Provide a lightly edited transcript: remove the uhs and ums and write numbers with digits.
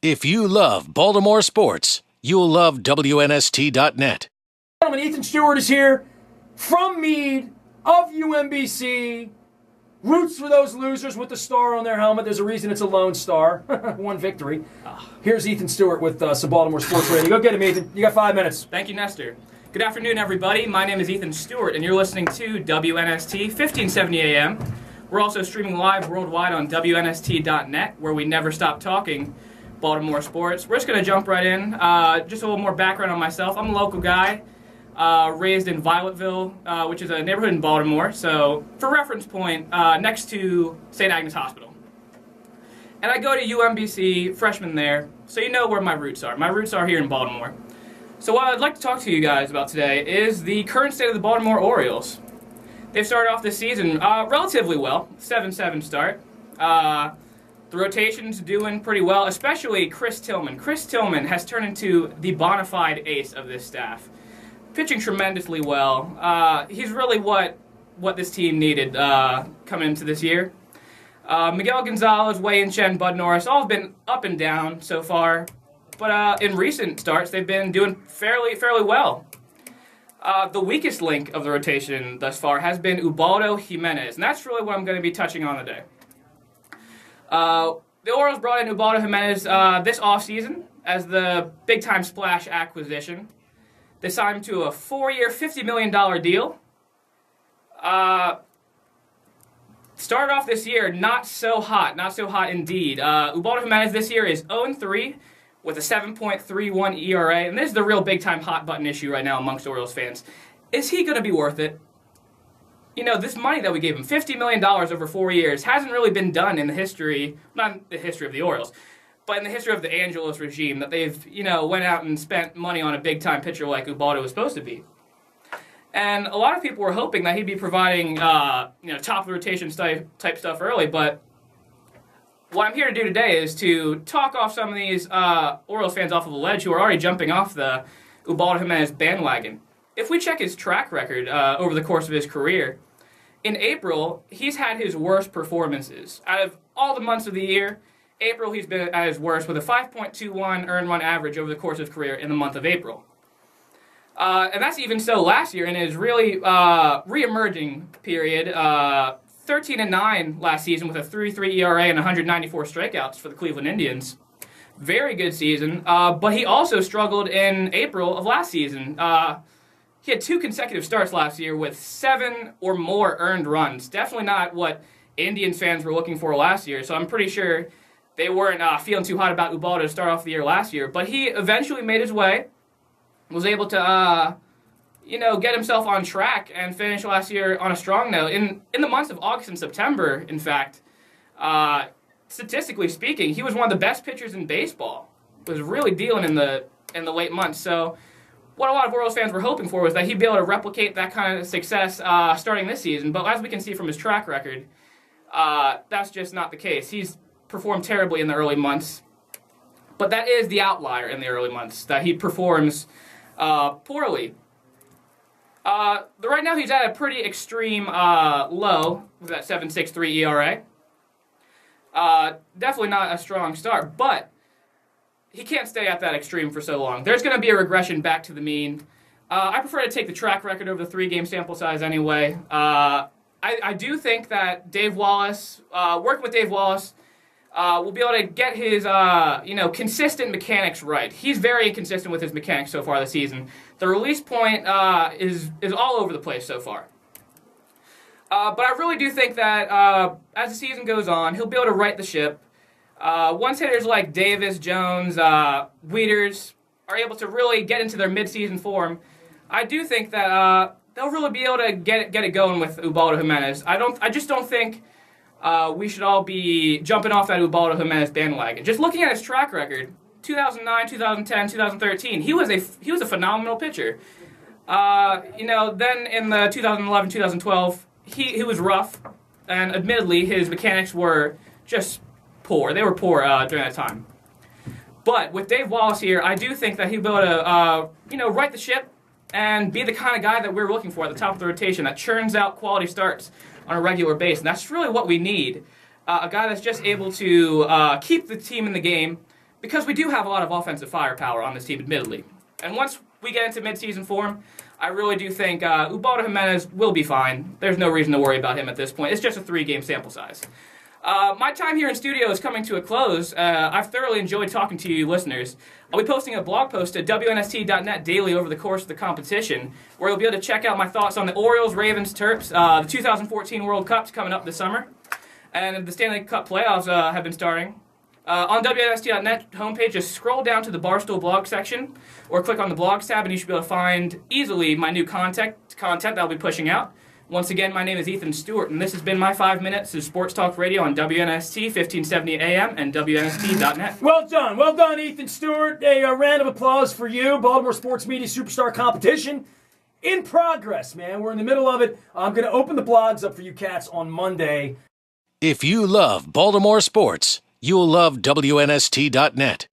If you love Baltimore sports, you'll love WNST.net. Gentlemen, Ethan Stewart is here from Meade of UMBC. Roots for those losers with the star on their helmet. There's a reason it's a lone star. One victory. Here's Ethan Stewart with some Baltimore Sports Radio. Go get him, Ethan. You got 5 minutes. Thank you, Nestor. Good afternoon, everybody. My name is Ethan Stewart, and you're listening to WNST 1570 AM. We're also streaming live worldwide on WNST.net, where we never stop talking Baltimore sports. We're just going to jump right in. Just a little more background on myself. I'm a local guy, raised in Violettville, which is a neighborhood in Baltimore. So, for reference point, next to St. Agnes Hospital. And I go to UMBC, freshman there, so you know where my roots are. My roots are here in Baltimore. So what I'd like to talk to you guys about today is the current state of the Baltimore Orioles. They've started off this season relatively well, 7-7 start. The rotation's doing pretty well, especially Chris Tillman. Chris Tillman has turned into the bona fide ace of this staff. Pitching tremendously well. He's really what this team needed coming into this year. Miguel Gonzalez, Wei Chen, Bud Norris, all have been up and down so far. But in recent starts, they've been doing fairly well. The weakest link of the rotation thus far has been Ubaldo Jimenez, and that's really what I'm going to be touching on today. The Orioles brought in Ubaldo Jimenez this offseason as the big-time splash acquisition. They signed him to a 4-year, $50 million deal. Started off this year not so hot indeed. Ubaldo Jimenez this year is 0-3 with a 7.31 ERA, and this is the real big-time hot-button issue right now amongst Orioles fans. Is he going to be worth it? You know, this money that we gave him, $50 million over 4 years, hasn't really been done in the history, not in the history of the Orioles, but in the history of the Angelos regime, that they've, went out and spent money on a big-time pitcher like Ubaldo was supposed to be. And a lot of people were hoping that he'd be providing, top-of-the-rotation type stuff early, but what I'm here to do today is to talk off some of these Orioles fans off of the ledge who are already jumping off the Ubaldo Jimenez bandwagon. If we check his track record over the course of his career, in April, he's had his worst performances. Out of all the months of the year, April he's been at his worst with a 5.21 earned run average over the course of his career in the month of April. And that's even so last year in his really re-emerging period, 13-9 last season with a 3.3 ERA and 194 strikeouts for the Cleveland Indians. Very good season, but he also struggled in April of last season. He had 2 consecutive starts last year with 7 or more earned runs. Definitely not what Indians fans were looking for last year, so I'm pretty sure they weren't feeling too hot about Ubaldo to start off the year last year. But he eventually made his way, was able to, get himself on track and finish last year on a strong note. In the months of August and September, in fact, statistically speaking, he was one of the best pitchers in baseball. Was really dealing in the late months, so what a lot of Orioles fans were hoping for was that he'd be able to replicate that kind of success starting this season. But as we can see from his track record, that's just not the case. He's performed terribly in the early months. But that is the outlier in the early months, that he performs poorly. Right now he's at a pretty extreme low with that 7.63 ERA. Definitely not a strong start, but he can't stay at that extreme for so long. There's going to be a regression back to the mean. I prefer to take the track record over the 3-game sample size anyway. I do think that Dave Wallace, working with Dave Wallace, will be able to get his, consistent mechanics right. He's very inconsistent with his mechanics so far this season. The release point is all over the place so far. But I really do think that as the season goes on, he'll be able to right the ship. Once hitters like Davis, Jones, Wieters are able to really get into their midseason form, I do think that they'll really be able to get it going with Ubaldo Jimenez. I just don't think we should all be jumping off that Ubaldo Jimenez bandwagon. Just looking at his track record, 2009, 2010, 2013, he was a phenomenal pitcher. Then in the 2011, 2012, he was rough, and admittedly his mechanics were just poor. They were poor during that time. But with Dave Wallace here, I do think that he'll be able to, right the ship and be the kind of guy that we're looking for at the top of the rotation that churns out quality starts on a regular basis. And that's really what we need. A guy that's just able to keep the team in the game, because we do have a lot of offensive firepower on this team, admittedly. And once we get into midseason form, I really do think Ubaldo Jimenez will be fine. There's no reason to worry about him at this point. It's just a 3-game sample size. My time here in studio is coming to a close. I've thoroughly enjoyed talking to you listeners. I'll be posting a blog post at WNST.net daily over the course of the competition, where you'll be able to check out my thoughts on the Orioles, Ravens, Terps, the 2014 World Cup's coming up this summer, and the Stanley Cup playoffs have been starting. On WNST.net homepage, just scroll down to the Barstool blog section, or click on the blogs tab, and you should be able to find easily my new content that I'll be pushing out. Once again, my name is Ethan Stewart, and this has been my 5 minutes of Sports Talk Radio on WNST 1570 AM and WNST.net. Well done, Ethan Stewart. A round of applause for you. Baltimore Sports Media Superstar Competition in progress, man. We're in the middle of it. I'm going to open the blogs up for you cats on Monday. If you love Baltimore sports, you'll love WNST.net.